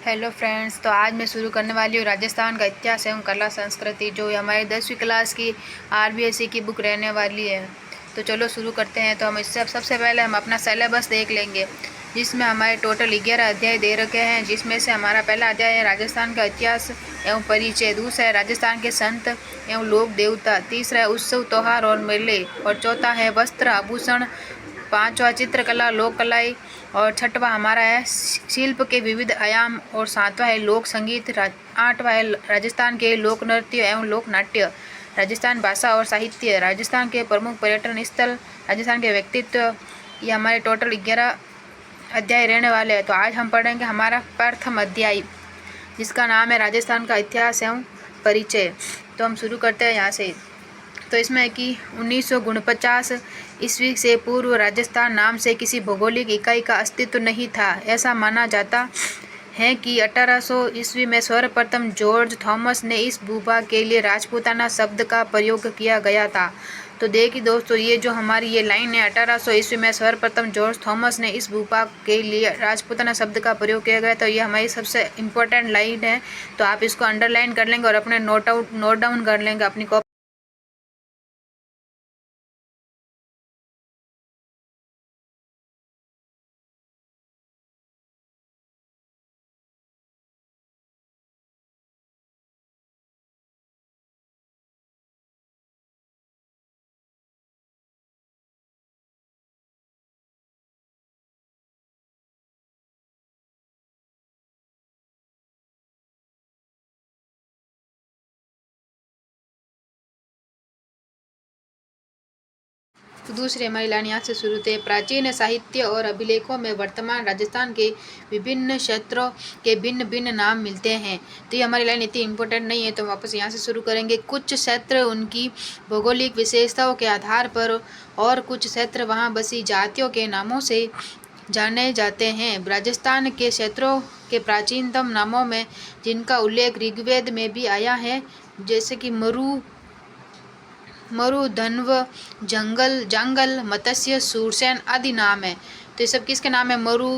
Hello friends, तो आज मैं शुरू करने वाली हूँ राजस्थान का इतिहास एवं कला संस्कृति, जो हमारी 10वीं क्लास की आरबीएसई की बुक रहने वाली है। तो चलो शुरू करते हैं। तो हम इससे सबसे पहले हम अपना सिलेबस देख लेंगे, जिसमें हमारे टोटल 11 अध्याय दे रखे हैं, जिसमें से हमारा पहला अध्याय है राजस्थान का इतिहास एवं परिचय, दूसरा है राजस्थान के संत एवं लोक देवता, तीसरा है उत्सव त्यौहार और मेले, और चौथा है वस्त्र आभूषण, पांचवा चित्रकला लोक कलाई, और छठवां हमारा है शिल्प के विविध आयाम, और सातवां है लोक संगीत, आठवां है राजस्थान के लोक नृत्य एवं लोक नाट्य, राजस्थान भाषा और साहित्य, राजस्थान के प्रमुख पर्यटन स्थल, राजस्थान के व्यक्तित्व। ये हमारे टोटल 11 अध्याय रहने वाले हैं। तो आज हम पढ़ेंगे हमारा प्रथम अध्याय, जिसका नाम है राजस्थान का इतिहास एवं परिचय। तो हम शुरू करते हैं यहाँ से। तो इसमें है कि 1949 ईस्वी से पूर्व राजस्थान नाम से किसी भौगोलिक इकाई का अस्तित्व नहीं था। ऐसा माना जाता है कि 1800 ईस्वी में सर्वप्रथम जॉर्ज थॉमस ने इस भूभाग के लिए राजपूताना शब्द का प्रयोग किया गया था। तो देखिए दोस्तों, ये जो हमारी ये लाइन है, 1800 ईस्वी में सर्वप्रथम जॉर्ज थॉमस ने इस भूभाग के लिए राजपूताना शब्द का प्रयोग किया गया, तो ये हमारी सबसे इम्पोर्टेंट लाइन है। तो आप इसको अंडरलाइन कर लेंगे और अपने नोट डाउन कर लेंगे अपनी कॉपी। तो दूसरी हमारी लाइन यहाँ से शुरू होती है। प्राचीन साहित्य और अभिलेखों में वर्तमान राजस्थान के विभिन्न क्षेत्रों के भिन्न भिन्न नाम मिलते हैं। तो ये हमारी लाइन इतनी इम्पोर्टेंट नहीं है, तो वापस यहाँ से शुरू करेंगे। कुछ क्षेत्र उनकी भौगोलिक विशेषताओं के आधार पर और कुछ क्षेत्र वहाँ बसी जातियों के नामों से जाने जाते हैं। राजस्थान के क्षेत्रों के प्राचीनतम नामों में जिनका उल्लेख ऋग्वेद में भी आया है, जैसे कि मरु, धन्व, जंगल, जांगल, मत्स्य, सूरसेन आदि नाम है। तो ये सब किसके नाम है? मरु,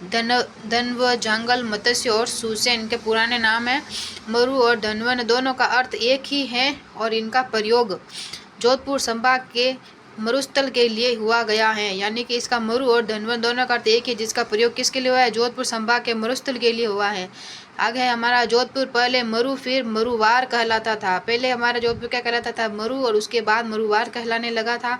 धन्व, जांगल, मत्स्य और सूरसेन, इनके पुराने नाम है। मरु और धन्वन दोनों का अर्थ एक ही है और इनका प्रयोग जोधपुर संभाग के मरुस्थल के लिए हुआ गया है। यानी कि इसका मरु और धनवन दोनों का अर्थ एक है, जिसका प्रयोग किसके लिए हुआ है? जोधपुर संभाग के मरुस्थल के लिए हुआ है। आगे है हमारा जोधपुर पहले मरु फिर मरुवार कहलाता था। पहले हमारा जोधपुर क्या कहलाता था? मरु, और उसके बाद मरुवार कहलाने लगा था,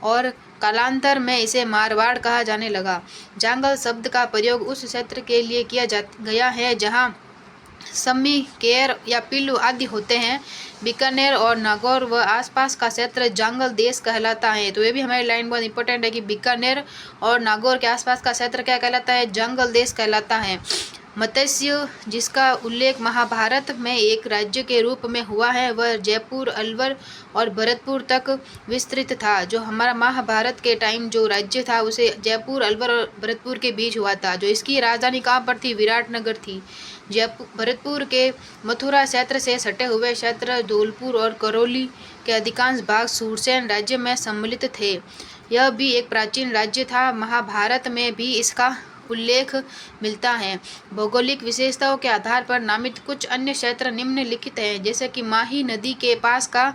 और कालांतर में इसे मारवाड़ कहा जाने लगा। जांगल शब्द का प्रयोग उस क्षेत्र के लिए किया गया है जहाँ सम्मी, केर या पिल्लू आदि होते हैं। बीकानेर और नागौर व आसपास का क्षेत्र जांगल देश कहलाता है। तो ये भी हमारी लाइन बहुत इंपॉर्टेंट है कि बीकानेर और नागौर के आसपास का क्षेत्र क्या कहलाता है? जंगल देश कहलाता है। मत्स्य, जिसका उल्लेख महाभारत में एक राज्य के रूप में हुआ है, वह जयपुर, अलवर और भरतपुर तक विस्तृत था। जो हमारा महाभारत के टाइम जो राज्य था, उसे जयपुर, अलवर और भरतपुर के बीच हुआ था। जो इसकी राजधानी कहाँ पर थी? विराटनगर थी। भरतपुर के मथुरा क्षेत्र से सटे हुए क्षेत्र धौलपुर और करौली के अधिकांश भाग सूरसेन राज्य में सम्मिलित थे। यह भी एक प्राचीन राज्य था। महाभारत में भी इसका उल्लेख मिलता है। भौगोलिक विशेषताओं के आधार पर नामित कुछ अन्य क्षेत्र निम्नलिखित हैं, जैसे कि माही नदी के पास का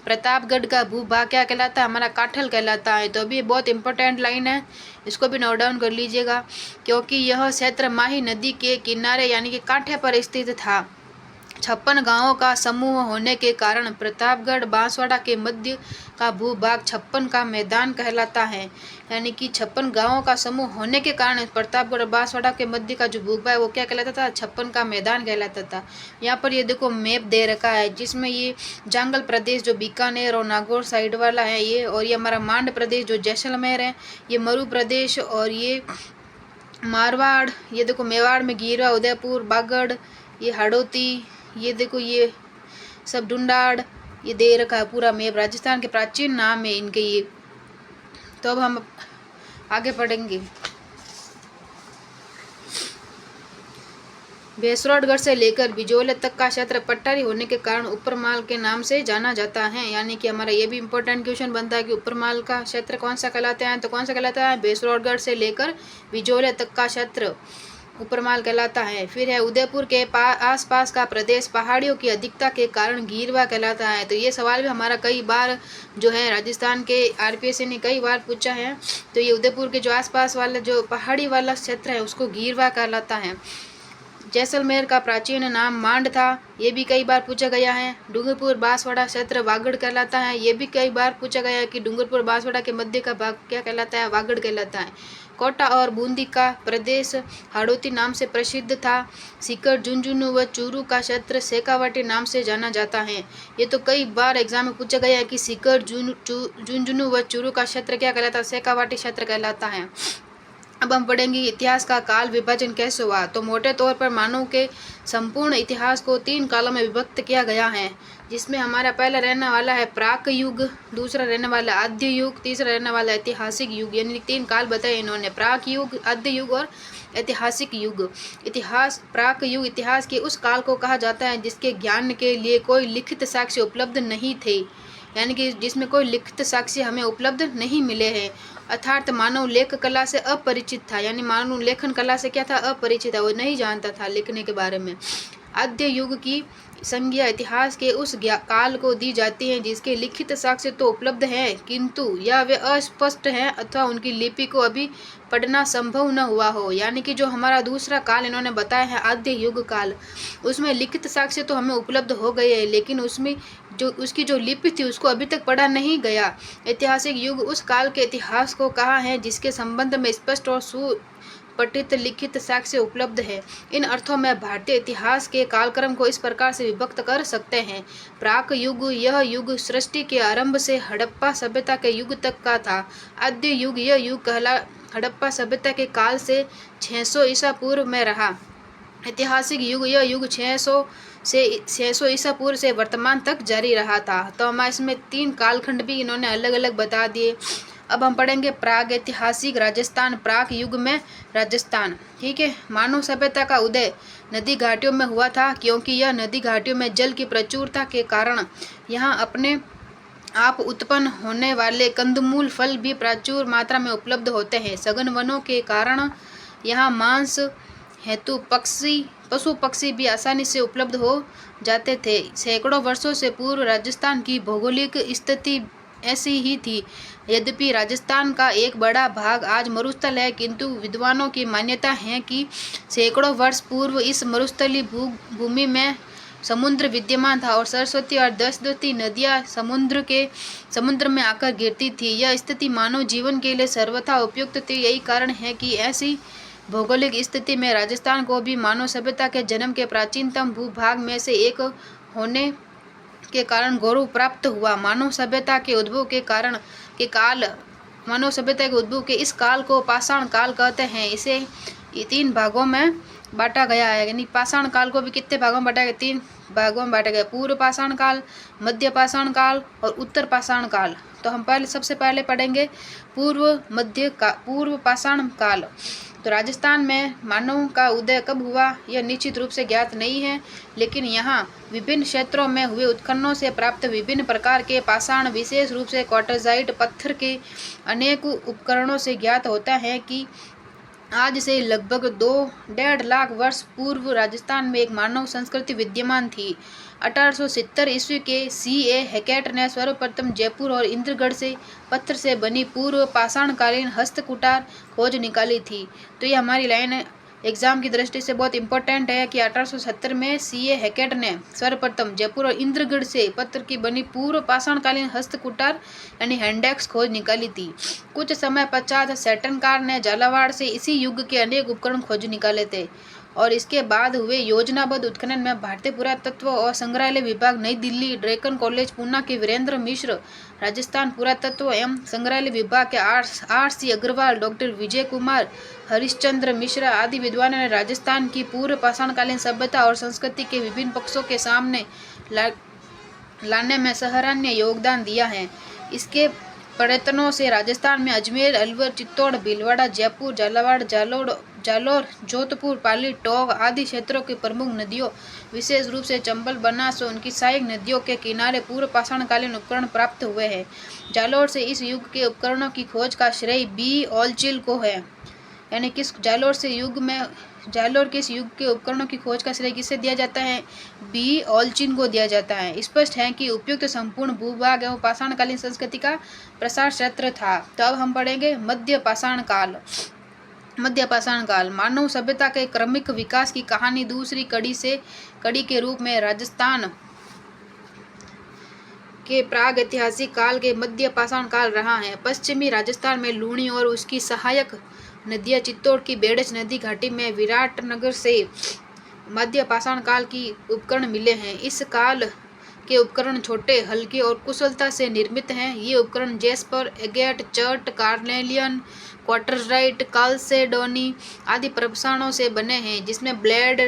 प्रतापगढ़ का भूभाग क्या कहलाता है? हमारा काठल कहलाता है। तो अभी बहुत इंपॉर्टेंट लाइन है, इसको भी नोट डाउन कर लीजिएगा, क्योंकि यह क्षेत्र माही नदी के किनारे यानी कि कांठे पर स्थित था। 56 गांवों का समूह होने के कारण प्रतापगढ़ बांसवाड़ा के मध्य का भूभाग 56 का मैदान कहलाता है। यानी कि 56 गांवों का समूह होने के कारण प्रतापगढ़ बांसवाड़ा के मध्य का जो भूभाग है वो क्या कहलाता था? 56 का मैदान कहलाता था। यहाँ पर ये देखो मैप दे रखा है, जिसमें ये जंगल प्रदेश जो बीकानेर और नागौर साइड वाला है ये, और ये हमारा मांड प्रदेश जो जैसलमेर है, ये मरु प्रदेश, और ये मारवाड़, ये देखो मेवाड़ में गिरवा, उदयपुर, बागड़, ये हाड़ौती, ये देखो ये सब ढूंढाड़, ये दे रखा है पूरा मैप। राजस्थान के प्राचीन नाम है इनके ये। तो अब हम आगे पढ़ेंगे। भैंसरोडगढ़ से लेकर बिजोले तक का क्षेत्र पट्टारी होने के कारण उपरमाल के नाम से जाना जाता है। यानी कि हमारा ये भी इंपॉर्टेंट क्वेश्चन बनता है कि उपरमाल का क्षेत्र कौन सा कहलाता है? तो कौन सा कहलाता है? भैंसरोडगढ़ से लेकर बिजोले तक का क्षेत्र उपरमाल कहलाता है। फिर है उदयपुर के आसपास का प्रदेश पहाड़ियों की अधिकता के कारण गीरवा कहलाता है। तो ये सवाल भी हमारा कई बार जो है राजस्थान के आरपीएससी ने कई बार पूछा है। तो ये उदयपुर के जो आसपास वाला जो पहाड़ी वाला क्षेत्र है उसको गीरवा कहलाता है। जैसलमेर का प्राचीन नाम मांड था, ये भी कई बार पूछा गया है। डूंगरपुर बांसवाड़ा क्षेत्र वागड़ कहलाता है, ये भी कई बार पूछा गया है कि डूंगरपुर बांसवाड़ा के मध्य का भाग क्या कहलाता है, वागड़ कहलाता है। कोटा और बूंदी का प्रदेश हाड़ौती नाम से प्रसिद्ध था। सीकर, झुंझुनू व चूरू का क्षेत्र शेखावाटी नाम से जाना जाता है। ये तो कई बार एग्जाम में पूछा गया है कि सीकर, झुंझुनू व चूरू का क्षेत्र क्या कहलाता है, शेखावाटी क्षेत्र कहलाता है। अब हम पढ़ेंगे इतिहास का काल विभाजन कैसे हुआ। तो मोटे तौर पर मानव के संपूर्ण इतिहास को 3 कालों में विभक्त किया गया है, जिसमें हमारा पहला रहने वाला है प्राक युग, दूसरा रहने वाला आद्य युग, तीसरा रहने वाला ऐतिहासिक युग। यानी 3 काल बताए इन्होंने, प्राक युग, आद्य युग और ऐतिहासिक युग। इतिहास, प्राक युग इतिहास के उस काल को कहा जाता है जिसके ज्ञान के लिए कोई लिखित साक्ष्य उपलब्ध नहीं थे, यानी कि जिसमें कोई लिखित साक्ष्य हमें उपलब्ध नहीं मिले हैं। अर्थात मानव लेख कला से अपरिचित था, यानी मानव लेखन कला से क्या था, अपरिचित था, वो नहीं जानता था लिखने के बारे में। आद्य युग की संज्ञा इतिहास के उस काल को दी जाती है जिसके लिखित साक्ष्य तो उपलब्ध हैं, किंतु या वे अस्पष्ट हैं अथवा उनकी लिपि को अभी पढ़ना संभव न हुआ हो। यानी कि जो हमारा दूसरा काल इन्होंने बताया है आद्य युग काल, उसमें लिखित साक्ष्य तो हमें उपलब्ध हो गए हैं, लेकिन उसमें जो उसकी जो लिपि थी उसको अभी तक पढ़ा नहीं गया। ऐतिहासिक युग उस काल के इतिहास को कहा है जिसके संबंध में स्पष्ट और सुपठित लिखित साक्ष्य उपलब्ध है। इन अर्थों में भारतीय इतिहास के कालक्रम को इस प्रकार से विभक्त कर सकते हैं। प्राक युग, यह युग सृष्टि के आरंभ से हड़प्पा सभ्यता के युग तक का था। आद्य युग, यह युग हड़प्पा सभ्यता के काल से 600 ईसा पूर्व में रहा। ऐतिहासिक युग, यह युग 600 ईसा पूर्व से वर्तमान तक जारी रहा था। तो हमारे इसमें 3 कालखंड भी इन्होंने अलग अलग बता दिए। अब हम पढ़ेंगे प्राग ऐतिहासिक राजस्थान, प्राक युग में राजस्थान। ठीक है, मानव सभ्यता का उदय नदी घाटियों में हुआ था, क्योंकि यह नदी घाटियों में जल की प्रचुरता के कारण यहाँ अपने आप उत्पन्न होने वाले कंदमूल फल भी प्रचुर मात्रा में उपलब्ध होते हैं। सघन वनों के कारण यहाँ मांस हेतु पशु पक्षी भी आसानी से उपलब्ध हो जाते थे। सैकड़ों वर्षों से पूर्व राजस्थान की भौगोलिक स्थिति ऐसी ही थी। यद्यपि राजस्थान का एक बड़ा भाग आज मरुस्थल है, किंतु विद्वानों की मान्यता है कि सैकड़ों वर्ष पूर्व इस मरुस्थली भूमि में समुद्र विद्यमान था और सरस्वती और दसदती नदियाँ समुद्र में आकर गिरती थी। यह स्थिति मानव जीवन के लिए सर्वथा उपयुक्त थी। यही कारण है कि ऐसी भौगोलिक स्थिति में राजस्थान को भी मानव सभ्यता के जन्म के प्राचीनतम भूभाग में से एक होने के कारण गौरव प्राप्त हुआ। मानव सभ्यता के उद्भव के इस काल को पाषाण काल कहते हैं। इसे 3 भागों में बांटा गया है, यानी पाषाण काल को भी कितने भागों में बांटा गया, 3 भागों में बांटा गया, पूर्व पाषाण काल, मध्य पाषाण काल और उत्तर पाषाण काल। तो हम सबसे पहले पढ़ेंगे पूर्व पाषाण काल। तो राजस्थान में मानव का उदय कब हुआ यह निश्चित रूप से ज्ञात नहीं है, लेकिन यहाँ विभिन्न क्षेत्रों में हुए उत्खननों से प्राप्त विभिन्न प्रकार के पाषाण, विशेष रूप से क्वार्टजाइट पत्थर के अनेक उपकरणों से ज्ञात होता है कि आज से लगभग 2.5 लाख वर्ष पूर्व राजस्थान में एक मानव संस्कृति विद्यमान थी। 1870 ईस्वी के C.A. हैकेट ने सर्वप्रथम जयपुर और इंद्रगढ़ से पत्थर से बनी पूर्व पाषाणकालीन हस्तकुटार खोज निकाली थी। तो ये हमारी लाइन एग्जाम की दृष्टि से बहुत इंपॉर्टेंट है कि 1870 में C.A. हैकेट ने सर्वप्रथम जयपुर और इंद्रगढ़ से पत्थर की बनी पूर्व पाषाणकालीन हस्तकुटार यानी हैंडेक्स खोज निकाली थी। कुछ समय पश्चात सैटनकार ने झालावाड़ से इसी युग के अनेक उपकरण खोज निकाले थे और इसके बाद हुए योजनाबद्ध उत्खनन में भारतीय पुरातत्व और संग्रहालय विभाग नई दिल्ली, ड्रैकन कॉलेज पूना के वीरेंद्र मिश्र, राजस्थान पुरातत्व एवं संग्रहालय विभाग के R.C. अग्रवाल, डॉक्टर विजय कुमार, हरिश्चंद्र मिश्रा आदि विद्वानों ने राजस्थान की पूर्व पाषाणकालीन सभ्यता और संस्कृति के विभिन्न पक्षों के सामने लाने में सराहनीय योगदान दिया है। इसके प्रयत्नों से राजस्थान में अजमेर, अलवर, चित्तौड़, भीलवाड़ा, जयपुर, झालावाड़, जालौर, जोधपुर, पाली, टोंक आदि क्षेत्रों की प्रमुख नदियों, विशेष रूप से चंबल, बनास और उनकी सहायक नदियों के किनारे पूर्व पाषाणकालीन उपकरण प्राप्त हुए हैं। जालौर से इस युग के उपकरणों की खोज का श्रेय B. ऑलचिल को है। यानी किस जालौर से युग में जालोर के इस युग के उपकरणों की खोज का श्रेय किसे दिया जाता है? बी. ओलचिन को दिया जाता है। स्पष्ट है कि उपयुक्त संपूर्ण भूभाग एवं पाषाणकालीन संस्कृति का प्रसार क्षेत्र था। तो अब हम पढ़ेंगे मध्य पाषाण काल। मध्य पाषाण काल मानव सभ्यता के क्रमिक विकास की कहानी दूसरी कड़ी के रूप में राजस्थान के प्राग ऐतिहासिक काल के मध्य पाषाण काल रहा है। पश्चिमी राजस्थान में लूणी और उसकी सहायक नदियां चित्तौड़ की बेड़च नदी घाटी में विराटनगर से मध्य पाषाण काल की उपकरण मिले हैं। इस काल के उपकरण छोटे, हल्के और कुशलता से निर्मित हैं। ये उपकरण jasper, agate, chert, carnelian, quartzite, chalcedony आदि पाषाणों से बने हैं, जिसमें blade,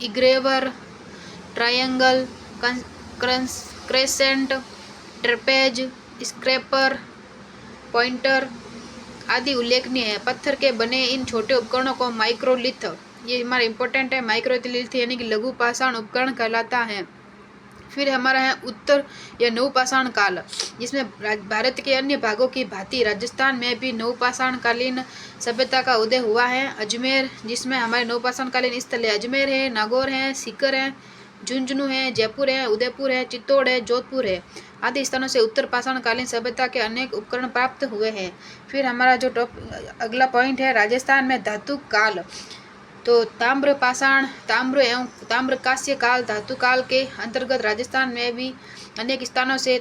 engraver, triangle, crescent, trapeze, scraper, pointer आदि उल्लेखनीय है। पत्थर के बने इन छोटे उपकरणों को माइक्रोलिथ, ये हमारा इंपॉर्टेंट है, माइक्रोलिथ यानी कि लघु पाषाण उपकरण कहलाता है। फिर हमारा है उत्तर या नवपाषाण काल, जिसमें भारत के अन्य भागों की भांति राजस्थान में भी नवपाषाण कालीन सभ्यता का उदय हुआ है। अजमेर, जिसमें हमारे नवपाषाण कालीन स्थल है, अजमेर है, नागौर है, सीकर है, झुंझुनू है, जयपुर है, उदयपुर है, चित्तौड़ है, जोधपुर है आदि स्थानों से उत्तर पाषाण कालीन सभ्यता के अनेक उपकरण प्राप्त हुए हैं। फिर हमारा जो अगला पॉइंट है, राजस्थान में धातु काल। तो ताम्र पाषाण, ताम्र एवं ताम्रकांस्य काल धातु काल के अंतर्गत राजस्थान में भी अनेक स्थानों से